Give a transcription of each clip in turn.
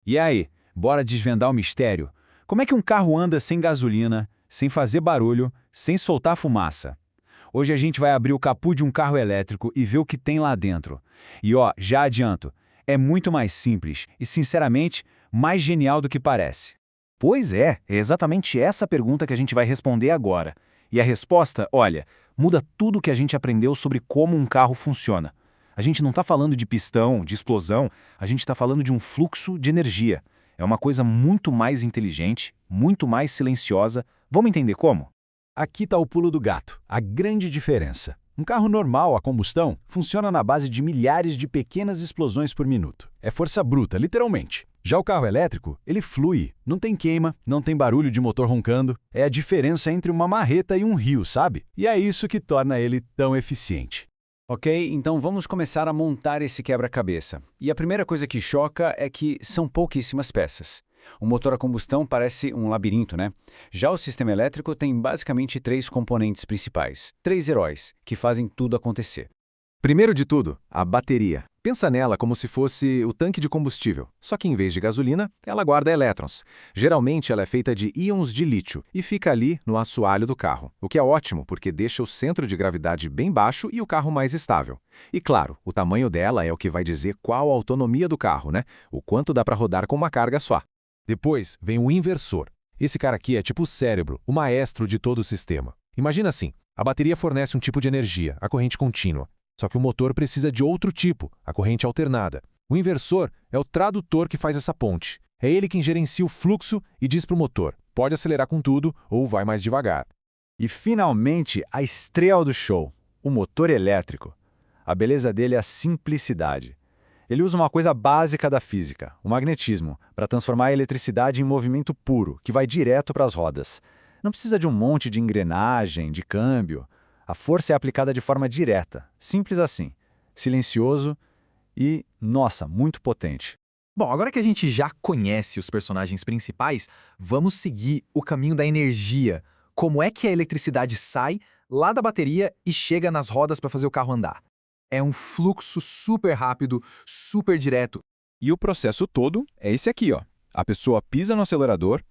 E aí, bora desvendar o mistério? Como é que um carro anda sem gasolina, sem fazer barulho, sem soltar fumaça? Hoje a gente vai abrir o capô de um carro elétrico e ver o que tem lá dentro. E ó, já adianto, é muito mais simples e, sinceramente, mais genial do que parece. Pois é exatamente essa pergunta que a gente vai responder agora. E a resposta, olha, muda tudo o que a gente aprendeu sobre como um carro funciona. A gente não está falando de pistão, de explosão, a gente está falando de um fluxo de energia. É uma coisa muito mais inteligente, muito mais silenciosa. Vamos entender como? Aqui está o pulo do gato, a grande diferença. Um carro normal a combustão funciona na base de milhares de pequenas explosões por minuto. É força bruta, literalmente. Já o carro elétrico, ele flui. Não tem queima, não tem barulho de motor roncando. É a diferença entre uma marreta e um rio, sabe? E é isso que torna ele tão eficiente. Ok, então vamos começar a montar esse quebra-cabeça. E a primeira coisa que choca é que são pouquíssimas peças. O motor a combustão parece um labirinto, né? Já o sistema elétrico tem basicamente 3 componentes principais, 3 heróis, que fazem tudo acontecer. Primeiro de tudo, a bateria. Pensa nela como se fosse o tanque de combustível, só que em vez de gasolina, ela guarda elétrons. Geralmente ela é feita de íons de lítio e fica ali no assoalho do carro, o que é ótimo porque deixa o centro de gravidade bem baixo e o carro mais estável. E claro, o tamanho dela é o que vai dizer qual a autonomia do carro, né? O quanto dá para rodar com uma carga só. Depois vem o inversor. Esse cara aqui é tipo o cérebro, o maestro de todo o sistema. Imagina assim, a bateria fornece um tipo de energia, a corrente contínua. Só que o motor precisa de outro tipo, a corrente alternada. O inversor é o tradutor que faz essa ponte. É ele quem gerencia o fluxo e diz para o motor, pode acelerar com tudo ou vai mais devagar. E finalmente, a estrela do show, o motor elétrico. A beleza dele é a simplicidade. Ele usa uma coisa básica da física, o magnetismo, para transformar a eletricidade em movimento puro, que vai direto para as rodas. Não precisa de um monte de engrenagem, de câmbio. A força é aplicada de forma direta, simples assim, silencioso e, nossa, muito potente. Bom, agora que a gente já conhece os personagens principais, vamos seguir o caminho da energia. Como é que a eletricidade sai lá da bateria e chega nas rodas para fazer o carro andar? É um fluxo super rápido, super direto. E o processo todo é esse aqui, ó. A pessoa pisa no acelerador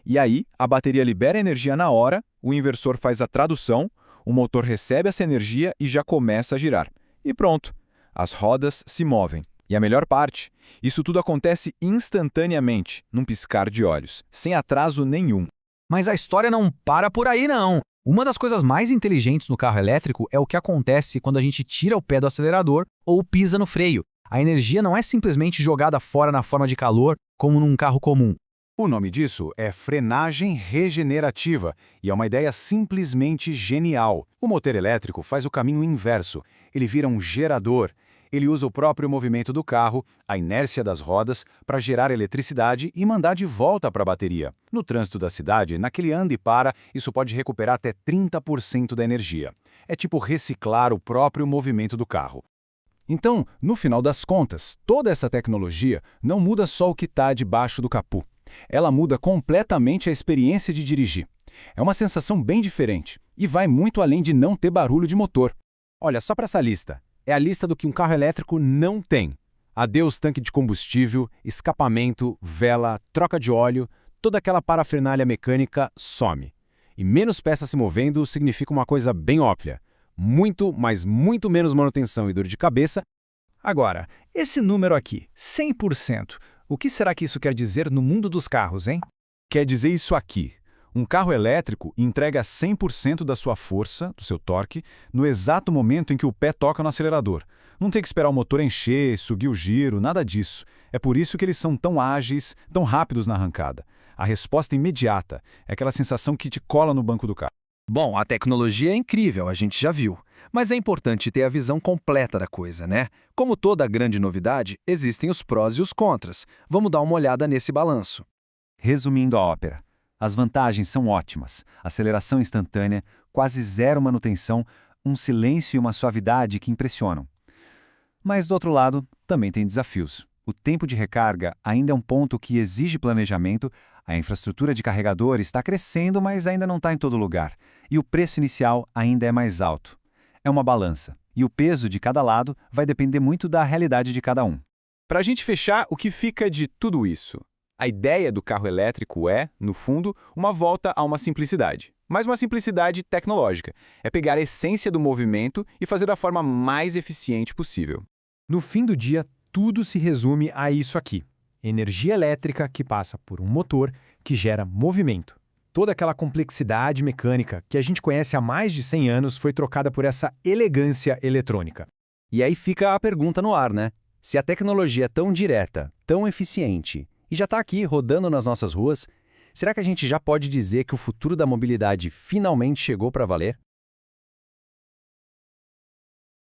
e aí a bateria libera energia na hora, o inversor faz a tradução, o motor recebe essa energia e já começa a girar. E pronto, as rodas se movem. E a melhor parte, isso tudo acontece instantaneamente, num piscar de olhos, sem atraso nenhum. Mas a história não para por aí, não. Uma das coisas mais inteligentes no carro elétrico é o que acontece quando a gente tira o pé do acelerador ou pisa no freio. A energia não é simplesmente jogada fora na forma de calor, como num carro comum. O nome disso é frenagem regenerativa e é uma ideia simplesmente genial. O motor elétrico faz o caminho inverso. Ele vira um gerador. Ele usa o próprio movimento do carro, a inércia das rodas, para gerar eletricidade e mandar de volta para a bateria. No trânsito da cidade, naquele anda e para, isso pode recuperar até 30% da energia. É tipo reciclar o próprio movimento do carro. Então, no final das contas, toda essa tecnologia não muda só o que está debaixo do capô. Ela muda completamente a experiência de dirigir. É uma sensação bem diferente e vai muito além de não ter barulho de motor. Olha só para essa lista. É a lista do que um carro elétrico não tem. Adeus tanque de combustível, escapamento, vela, troca de óleo, toda aquela parafernália mecânica some. E menos peças se movendo significa uma coisa bem óbvia. Muito, mas muito menos manutenção e dor de cabeça. Agora, esse número aqui, 100%, o que será que isso quer dizer no mundo dos carros, hein? Quer dizer isso aqui. Um carro elétrico entrega 100% da sua força, do seu torque, no exato momento em que o pé toca no acelerador. Não tem que esperar o motor encher, subir o giro, nada disso. É por isso que eles são tão ágeis, tão rápidos na arrancada. A resposta é imediata, é aquela sensação que te cola no banco do carro. Bom, a tecnologia é incrível, a gente já viu. Mas é importante ter a visão completa da coisa, né? Como toda grande novidade, existem os prós e os contras. Vamos dar uma olhada nesse balanço. Resumindo a ópera, as vantagens são ótimas. Aceleração instantânea, quase zero manutenção, um silêncio e uma suavidade que impressionam. Mas, do outro lado, também tem desafios. O tempo de recarga ainda é um ponto que exige planejamento, a infraestrutura de carregador está crescendo, mas ainda não está em todo lugar, e o preço inicial ainda é mais alto. É uma balança, e o peso de cada lado vai depender muito da realidade de cada um. Para a gente fechar, o que fica de tudo isso? A ideia do carro elétrico é, no fundo, uma volta a uma simplicidade. Mas uma simplicidade tecnológica. É pegar a essência do movimento e fazer da forma mais eficiente possível. No fim do dia, tudo se resume a isso aqui. Energia elétrica que passa por um motor que gera movimento. Toda aquela complexidade mecânica que a gente conhece há mais de 100 anos foi trocada por essa elegância eletrônica. E aí fica a pergunta no ar, né? Se a tecnologia é tão direta, tão eficiente, e já está aqui rodando nas nossas ruas, será que a gente já pode dizer que o futuro da mobilidade finalmente chegou para valer?